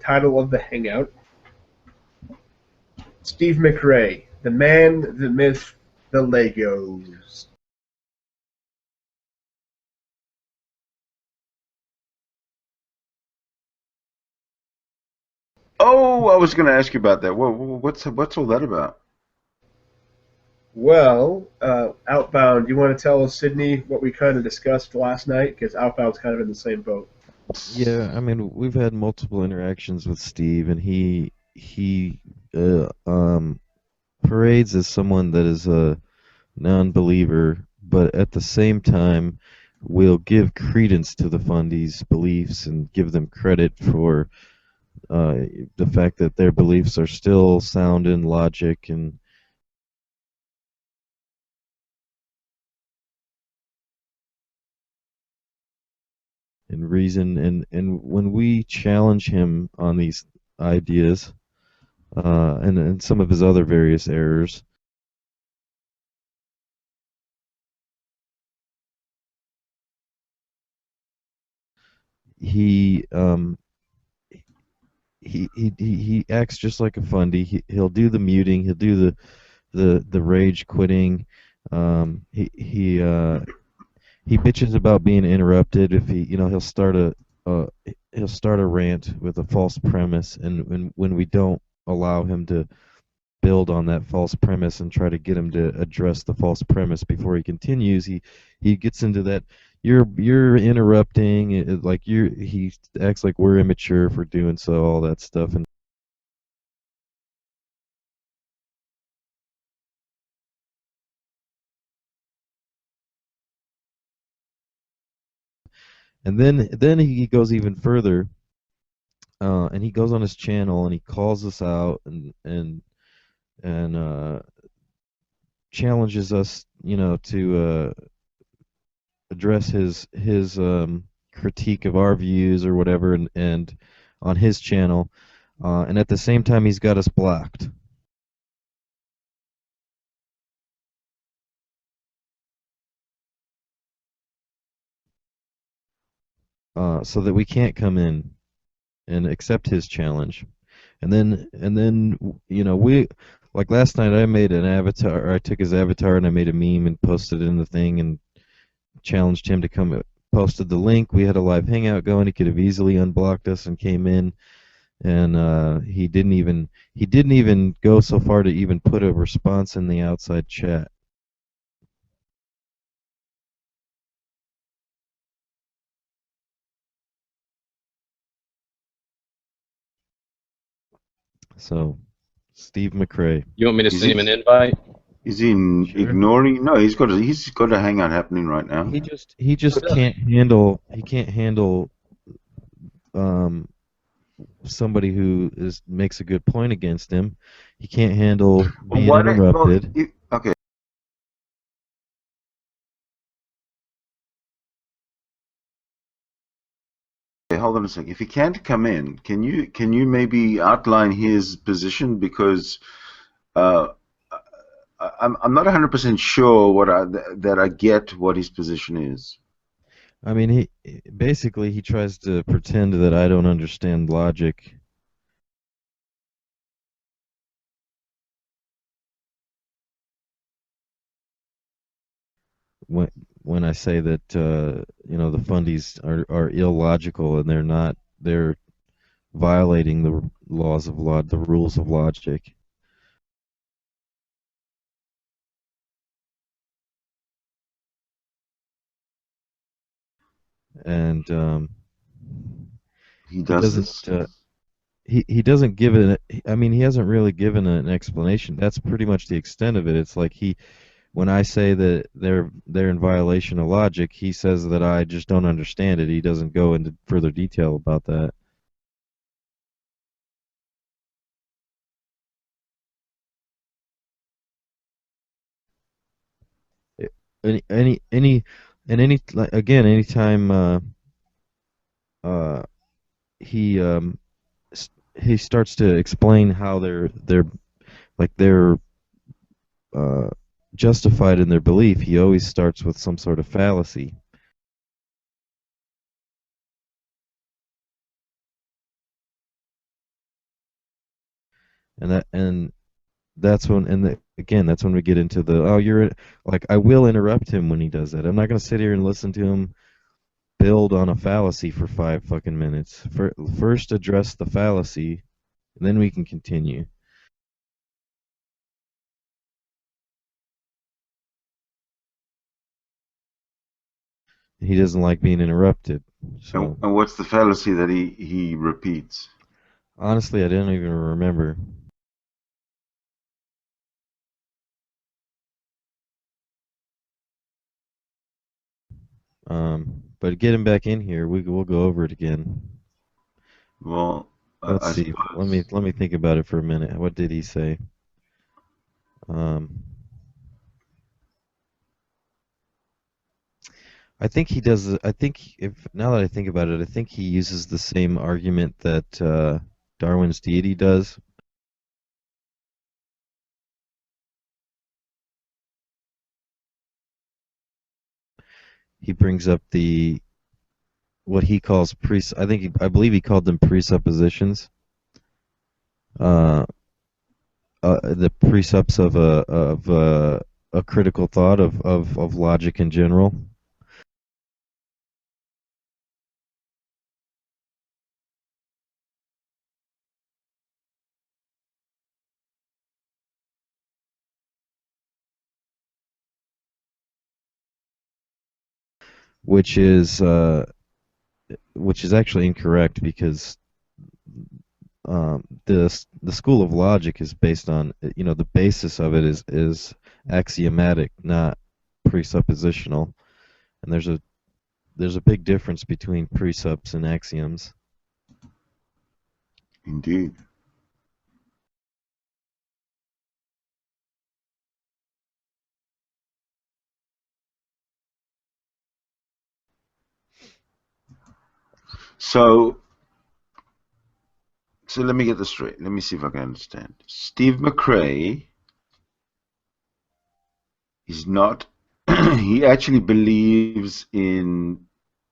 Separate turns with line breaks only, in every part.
title of the hangout. Steve McRae, the man, the myth, the Legos.
Oh, I was going to ask you about that. What's all that about?
Well, Outbound, you want to tell us, Sydney, what we kind of discussed last night? Because Outbound's kind of in the same boat.
Yeah, I mean, we've had multiple interactions with Steve, and he parades as someone that is a non-believer, but at the same time will give credence to the fundies' beliefs and give them credit for uh, the fact that their beliefs are still sound in logic and reason. And when we challenge him on these ideas and some of his other various errors, he he acts just like a fundy. He'll do the muting. He'll do the rage quitting. He bitches about being interrupted. If uh, he'll start a rant with a false premise, and when we don't allow him to build on that false premise and try to get him to address the false premise before he continues, he gets into that you're interrupting like he acts like we're immature for doing so, all that stuff. And then he goes even further, and he goes on his channel and he calls us out and challenges us, to address his critique of our views or whatever, and on his channel, and at the same time he's got us blocked, so that we can't come in and accept his challenge. And then we, like last night, I made an avatar. I took his avatar and I made a meme and posted it in the thing and challenged him to come. Posted the link. We had a live hangout going. He could have easily unblocked us and came in, and he didn't even go so far to even put a response in the outside chat. So, Steve McCrae.
You want me to
Is
send him an
he
invite?
is he
Sure.
ignoring? No, he's got a hangout happening right now.
He just can't handle um somebody who is makes a good point against him. He can't handle
Well,
being
why don't? Well,
interrupted.
okay. Hold on a second. If he can't come in, can you maybe outline his position? Because uh, I'm not 100% sure that I get what his position is.
I mean, he tries to pretend that I don't understand logic when when I say that the fundies are illogical and they're not. They're violating the the rules of logic. And
He
he
does
doesn't
this.
he doesn't give it. I mean, he hasn't really given an explanation. That's pretty much the extent of it. It's like when I say that they're in violation of logic, he says that I just don't understand it. He doesn't go into further detail about that. It- any and any like, again anytime uh he he starts to explain how they're uh justified in their belief, he always starts with some sort of fallacy. and that's when again that's when we get into the you're like I will interrupt him when he does that. I'm not gonna sit here and listen to him build on a fallacy for 5 fucking minutes. First address the fallacy, and then we can continue. He doesn't like being interrupted. So
And what's the fallacy that he repeats?
honestly, I didn't even remember. But get him back in here. We'll go over it again.
Well,
Let's
I
see.
suppose.
Let me think about it for a minute. What did he say? I think he does. I think if now that I think about it, I think he uses the same argument that Darwin's deity does. He brings up the what he calls I believe he called them presuppositions. Uh, the precepts of a critical thought of logic in general. Which is actually incorrect because the school of logic is based on the basis of it is axiomatic, not presuppositional, and there's a big difference between precepts and axioms.
Indeed. So let me get this straight. Let me see if I can understand. Steve McCrae is not. He actually believes in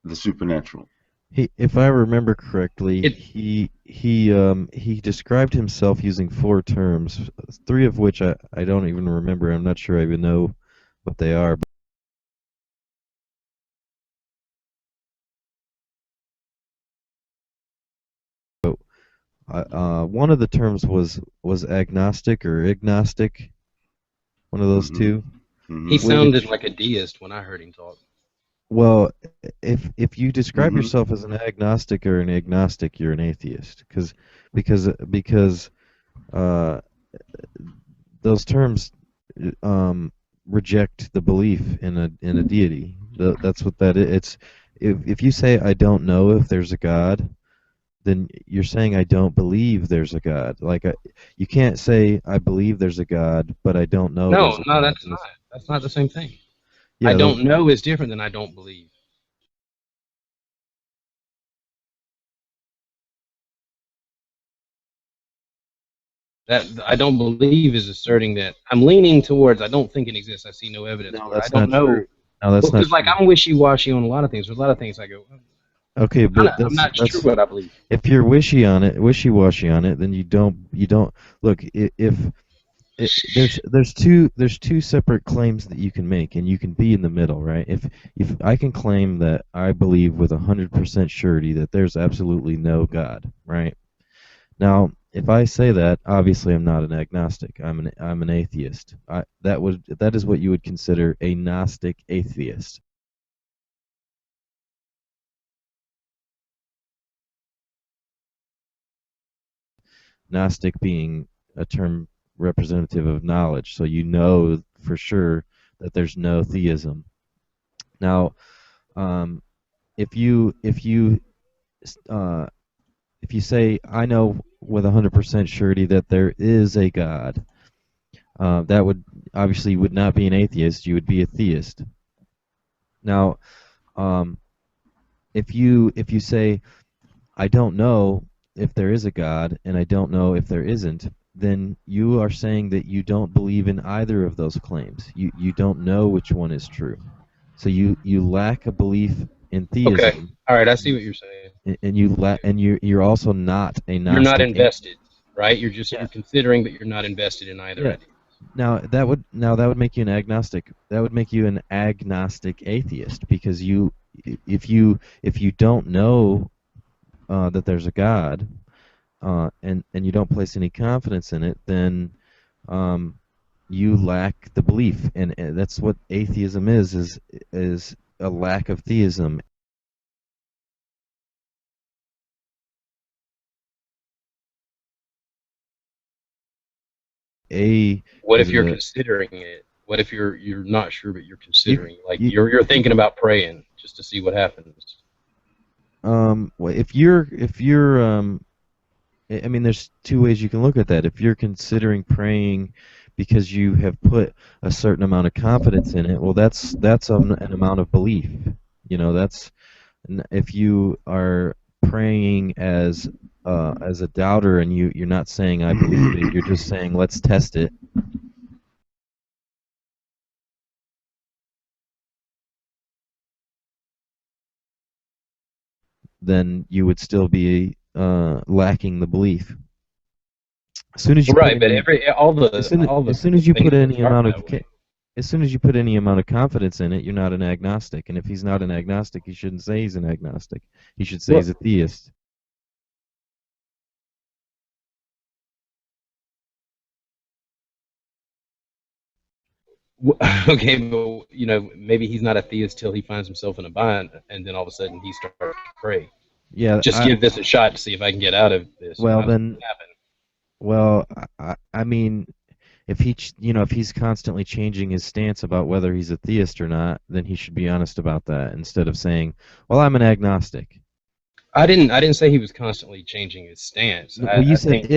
the supernatural.
If I remember correctly,
It-
he described himself using 4 terms, 3 of which I don't even remember. I'm not sure I even know what they are. One of the terms was agnostic or ignostic, one of those
Mhm.
two.
Mhm.
He sounded
Which,
like a deist when I heard him talk.
well, if you describe
Mhm.
yourself as an agnostic or an agnostic, you're an atheist, because uh, those terms reject the belief in a deity. That's what that is. It's if you say I don't know if there's a God, then you're saying I don't believe there's a God. Like you can't say I believe there's a God, but I don't know
No,
there's a
no,
God.
that's not. That's not the same thing. I
Yeah,
don't know is different than I don't believe. That I don't believe is asserting that I'm leaning towards I don't think it exists. I see no evidence
no,
for it. I
that's
don't
not
know.
true. No, that's not
Because like
true.
I'm wishy-washy on a lot of things. There's a lot of things I go,
Okay, but
I'm not sure
that's
what I believe.
if you're wishy-washy on it, then you don't look if there's two separate claims that you can make, and you can be in the middle, right? If I can claim that I believe with 100% surety that there's absolutely no God, right? Now, if I say that, obviously I'm not an agnostic. I'm an atheist. That is what you would consider a Gnostic atheist. Gnostic being a term representative of knowledge, so you know for sure that there's no theism. Now, um, uh, if you say I know with 100% surety that there is a God, that would obviously you would not be an atheist. You would be a theist. Now, um, if you say I don't know if there is a God and I don't know if there isn't, then you are saying that you don't believe in either of those claims. You don't know which one is true. So you lack a belief in
Okay.
theism,
All right. I see what you're saying.
and you're also not a
You're not
Gnostic.
invested. right? You're just
Yeah.
you're considering, but you're not invested in either
Yeah.
idea.
Now that would make you an agnostic. That would make you an agnostic atheist because if you don't know that there's a God, and you don't place any confidence in it, then um, you lack the belief, and that's what atheism is a lack of theism. A
What
is
if you're
a
considering it? What if you're not sure, but you're
you,
considering? Like
you
you're thinking about praying just to see what happens.
well, if you're I mean, there's two ways you can look at that. If you're considering praying because you have put a certain amount of confidence in it, well, that's an amount of belief. That's if you are praying as a doubter and you're not saying I believe it, you're just saying let's test it. Then you would still be lacking the belief. As soon as you put
Right, but
any as soon
all the
as soon as you
things
put any
start
amount
that
of
way.
as soon as you put any amount of confidence in it, you're not an agnostic. And if he's not an agnostic, he shouldn't say he's an agnostic. He should say
Well,
he's a theist.
okay, but maybe he's not a theist till he finds himself in a bind, and then all of a sudden he starts to pray.
Yeah,
Just give this a shot to see if I can get out of this.
well
That's
then,
what happened.
well, I mean, if he's constantly changing his stance about whether he's a theist or not, then he should be honest about that instead of saying, "Well, I'm an agnostic."
I didn't say he was constantly changing his stance.
Well,
I think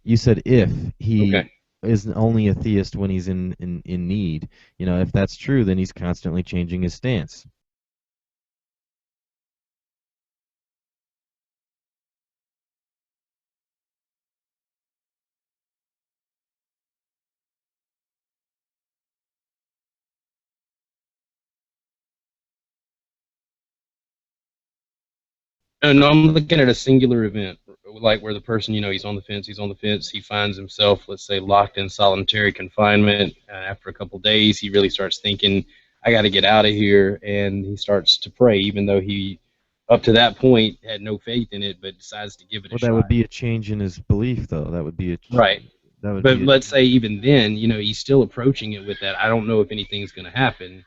you said if he
okay.
is only a theist when he's in need. If that's true, then he's constantly changing his stance.
No, I'm looking at a singular event, like where the person, he's on the fence, he finds himself, let's say, locked in solitary confinement. After a couple days, he really starts thinking, I got to get out of here, and he starts to pray, even though he, up to that point, had no faith in it, but decides to give it a
Well, that would
shot.
be a change in his belief, though.
Right.
That would
But
be
let's say even then, he's still approaching it with that. I don't know if anything's going to happen.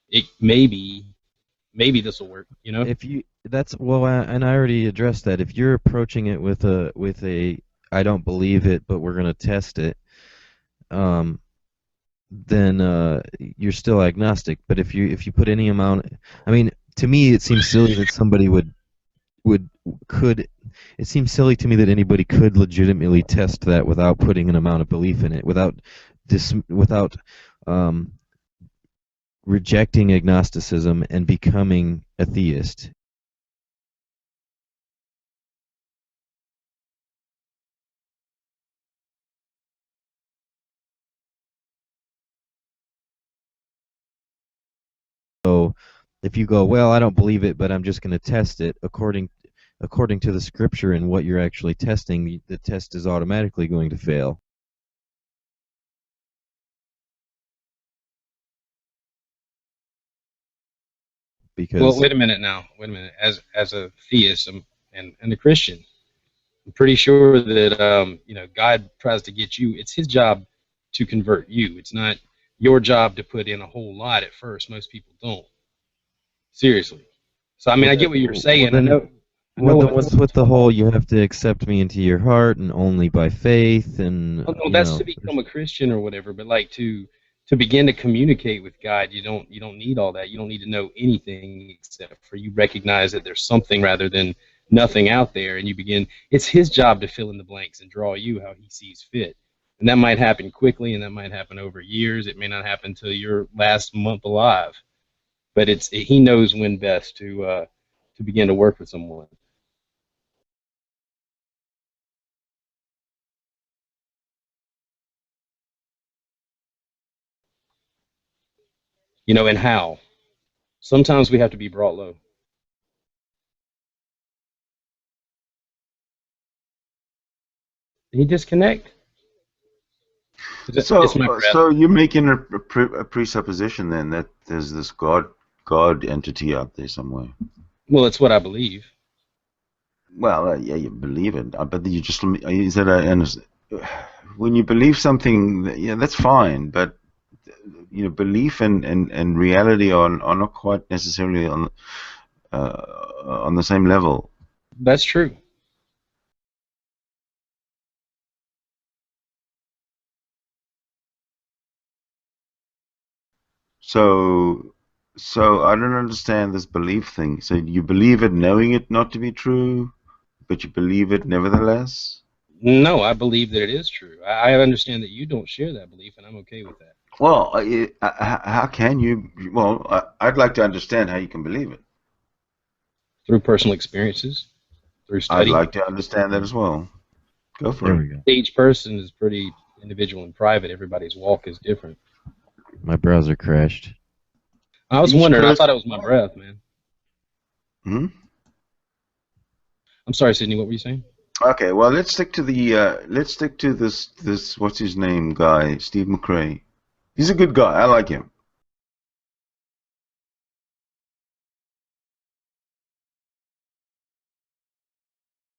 It maybe this will work.
if you that's well, and I already addressed that. If you're approaching it with a I don't believe it, but we're gonna test it, um, then you're still agnostic. But if you put any amount, I mean, to me, it seems silly that somebody would could. It seems silly to me that anybody could legitimately test that without putting an amount of belief in it, without um, rejecting agnosticism and becoming a theist. So if you go, well, I don't believe it, but I'm just going to test it according to the scripture and what you're actually testing, the test is automatically going to fail
Well,
because
wait a minute now. Wait a minute. As a theist and a Christian, I'm pretty sure that God tries to get you. It's His job to convert you. It's not your job to put in a whole lot at first. Most people don't. Seriously. So I mean,
well,
I get what you're
well
saying. I
then
know. I know
what's with the whole you have to accept me into your heart and only by faith and
Oh, no, that's to become a Christian or whatever. But like to begin to communicate with God, you don't need all that. You don't need to know anything except for you recognize that there's something rather than nothing out there, and you begin. It's His job to fill in the blanks and draw you how He sees fit. And that might happen quickly, and that might happen over years. It may not happen till your last month alive. But He knows when best to begin to work with someone. And how. Sometimes we have to be brought low. Did he disconnect? It's my breath.
So you're making a presupposition then that there's this God entity out there somewhere.
Well, it's what I believe.
Well, yeah, you believe it, but you just is that when you believe something, yeah, that's fine, but belief and reality are not quite necessarily on the same level.
That's true.
So I don't understand this belief thing. So you believe it knowing it not to be true, but you believe it nevertheless?
No, I believe that it is true. I understand that you don't share that belief, and I'm okay with that.
Well, how can you? Well, I'd like to understand how you can believe it.
Through personal experiences, through study.
I'd like to understand that as well. Go for it.
There we go.
Each person is pretty individual and private. Everybody's walk is different.
My browser crashed.
I was wondering. I thought it was my breath, man.
Hmm?
I'm sorry, Sydney. What were you saying?
Okay, well, let's stick to this what's his name guy, Steve McCrae. He's a good guy. I like him.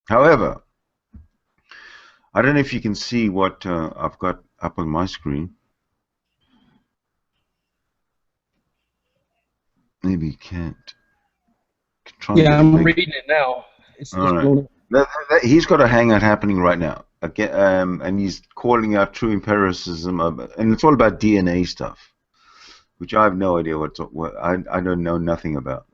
However, I don't know if you can see what I've got up on my screen. Maybe you can't.
Yeah, I'm reading it now. It's
right. He's got a hangout happening right now, and he's calling out true empiricism, and it's all about DNA stuff, which I have no idea what I don't know nothing about.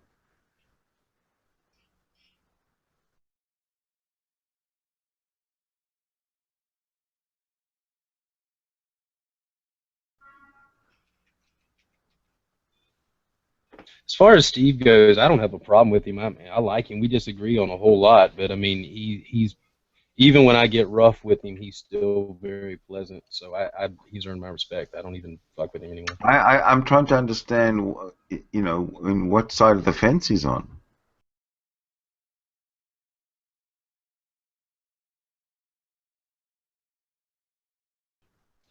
As far as Steve goes, I don't have a problem with him. I like him. We disagree on a whole lot, but I mean, he's even when I get rough with him, he's still very pleasant. So he's earned my respect. I don't even fuck with him anymore.
I'm trying to understand, in what side of the fence he's on.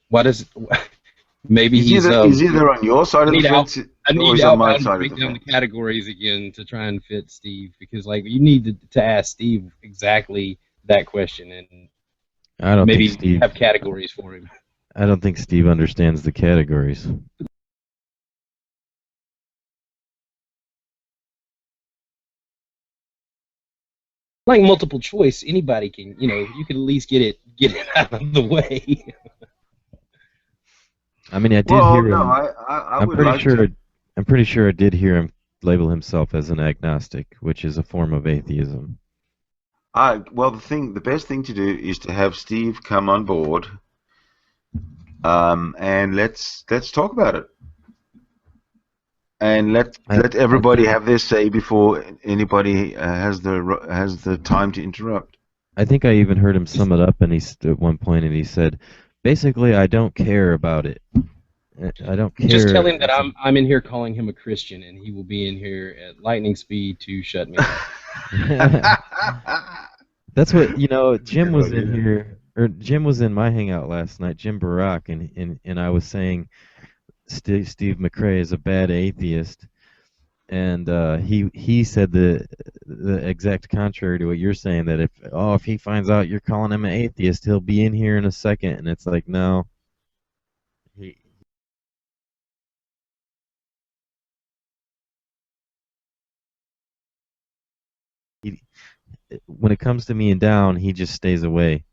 Why does maybe
he's either on your side of the fence or he's on my side of the fence.
Break down the categories again to try and fit Steve, because like you need to ask Steve exactly that question, and
I don't
maybe
think Steve
have categories for him.
I don't think Steve understands the categories.
Like multiple choice, anybody can, you can at least get it out of the way.
I mean, I did hear him.
I'm
pretty sure I did hear him label himself as an agnostic, which is a form of atheism.
Well, the best thing to do is to have Steve come on board, and let's talk about it, and let everybody have their say before anybody has the time to interrupt.
I think I even heard him sum it up, and at one point, and he said, basically, I don't care about it. I don't care.
Just tell him that I'm in here calling him a Christian, and he will be in here at lightning speed to shut me down.
That's what Jim was in here, or Jim was in my hangout last night. Jim Barak, and I was saying Steve McCrae is a bad atheist, and he said the exact contrary to what you're saying. That if he finds out you're calling him an atheist, he'll be in here in a second, and it's like no. When it comes to me and down, he just stays away.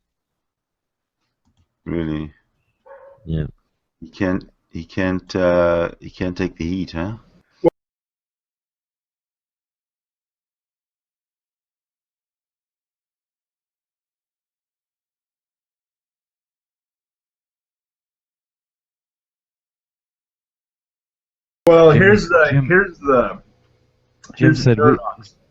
Really?
Yeah.
He can't take the heat, huh?
Well, here's the
Jim said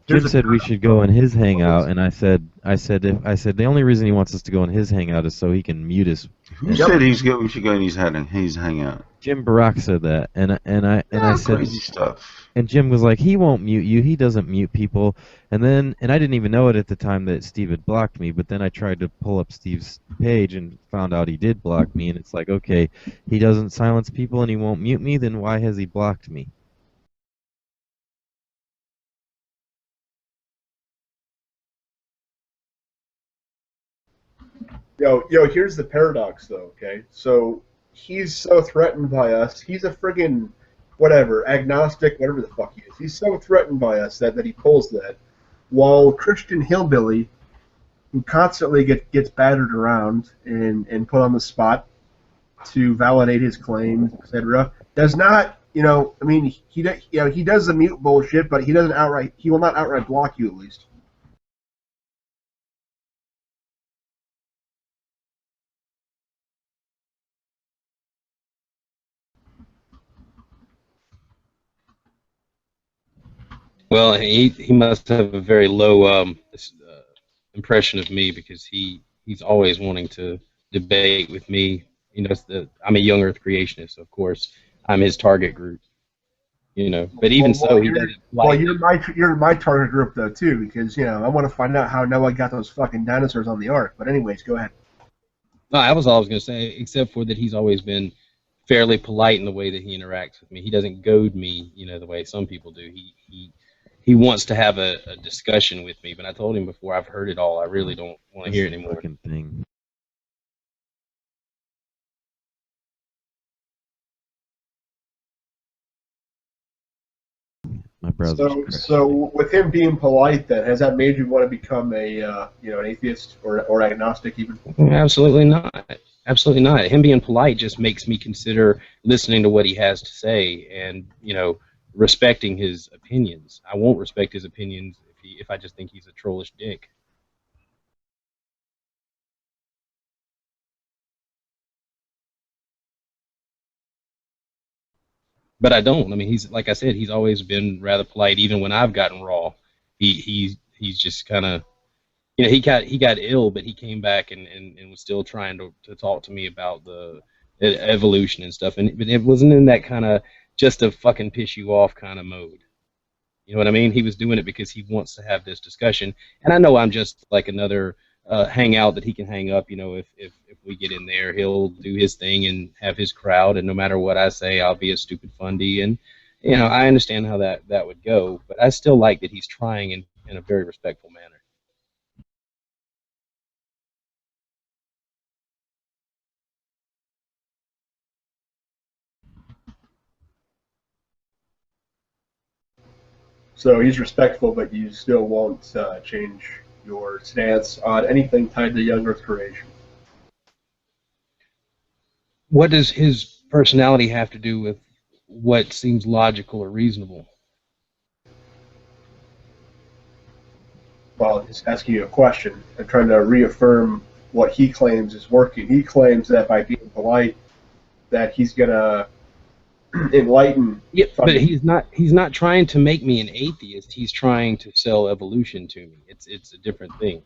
Jim said we should go in his hangout, and I said the only reason he wants us to go in his hangout is so he can mute us.
Who said we should go in his hangout?
Jim Barack said that, and I said
crazy stuff.
And Jim was like, he won't mute you. He doesn't mute people. And I didn't even know it at the time that Steve had blocked me. But then I tried to pull up Steve's page and found out he did block me. And it's like, okay, he doesn't silence people and he won't mute me. Then why has he blocked me?
Yo, here's the paradox, though, okay? So he's so threatened by us. He's a friggin' whatever, agnostic, whatever the fuck he is. He's so threatened by us that he pulls that. While Christian Hillbilly, who constantly gets battered around and put on the spot to validate his claims, etc., does not, I mean, he does the mute bullshit, but he will not outright block you, at least.
Well, he must have a very low impression of me, because he's always wanting to debate with me. I'm a young Earth creationist, so of course I'm his target group. But even so, he doesn't like.
Well, you're my target group though too, because I want to find out how Noah got those fucking dinosaurs on the Ark. But anyways, go ahead.
No, that was all I was going to say, except for that he's always been fairly polite in the way that he interacts with me. He doesn't goad me, the way some people do. He wants to have a discussion with me, but I told him before, I've heard it all. I really don't want to hear it anymore.
Thing. My brother's
so with him being polite, then has that made you want to become an atheist or agnostic even?
Absolutely not. Absolutely not. Him being polite just makes me consider listening to what he has to say and respecting his opinions. I won't respect his opinions if I just think he's a trollish dick. But I don't. I mean, he's, like I said, he's always been rather polite, even when I've gotten raw. He's just kind of, he got ill, but he came back and was still trying to talk to me about the evolution and stuff. But it wasn't in that kind of just to fucking piss you off kind of mode. You know what I mean? He was doing it because he wants to have this discussion. And I know I'm just like another hangout that he can hang up. If we get in there, he'll do his thing and have his crowd. And no matter what I say, I'll be a stupid fundy. And I understand how that would go. But I still like that he's trying in a very respectful manner.
So he's respectful, but you still won't change your stance on anything tied to young Earth creation.
What does his personality have to do with what seems logical or reasonable?
Well, just asking you a question and trying to reaffirm what he claims is working. He claims that by being polite, that he's gonna enlighten.
Yeah, but he's not trying to make me an atheist. He's trying to sell evolution to me. It's a different thing.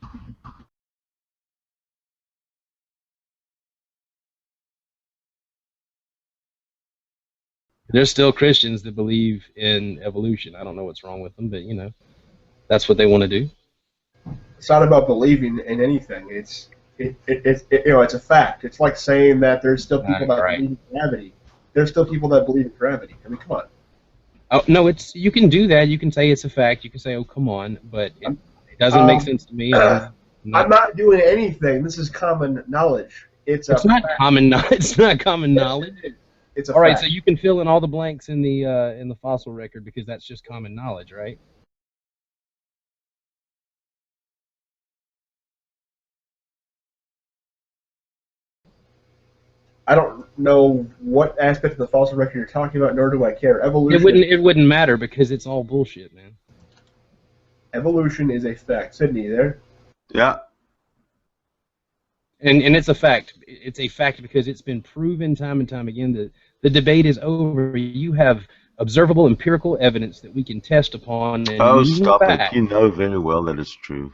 There's still Christians that believe in evolution. I don't know what's wrong with them, but that's what they want to do.
It's not about believing in anything. It's a fact. It's like saying that there's still people that believe in gravity. There's still people that believe in gravity. I mean, come on.
Oh no, you can do that. You can say it's a fact. You can say, oh, come on, but it doesn't make sense to me.
I'm not doing anything. This is common knowledge. It's
not common knowledge. It's not common knowledge.
It's a
all right.
fact.
So you can fill in all the blanks in the fossil record because that's just common knowledge, right?
I don't know what aspect of the fossil record you're talking about, nor do I care. Evolution.
It wouldn't matter because it's all bullshit, man.
Evolution is a fact. Sydney, you there?
Yeah.
And it's a fact. It's a fact because it's been proven time and time again that the debate is over. You have observable empirical evidence that we can test upon and
Oh,
move
stop it.
back.
You know very well that it's true.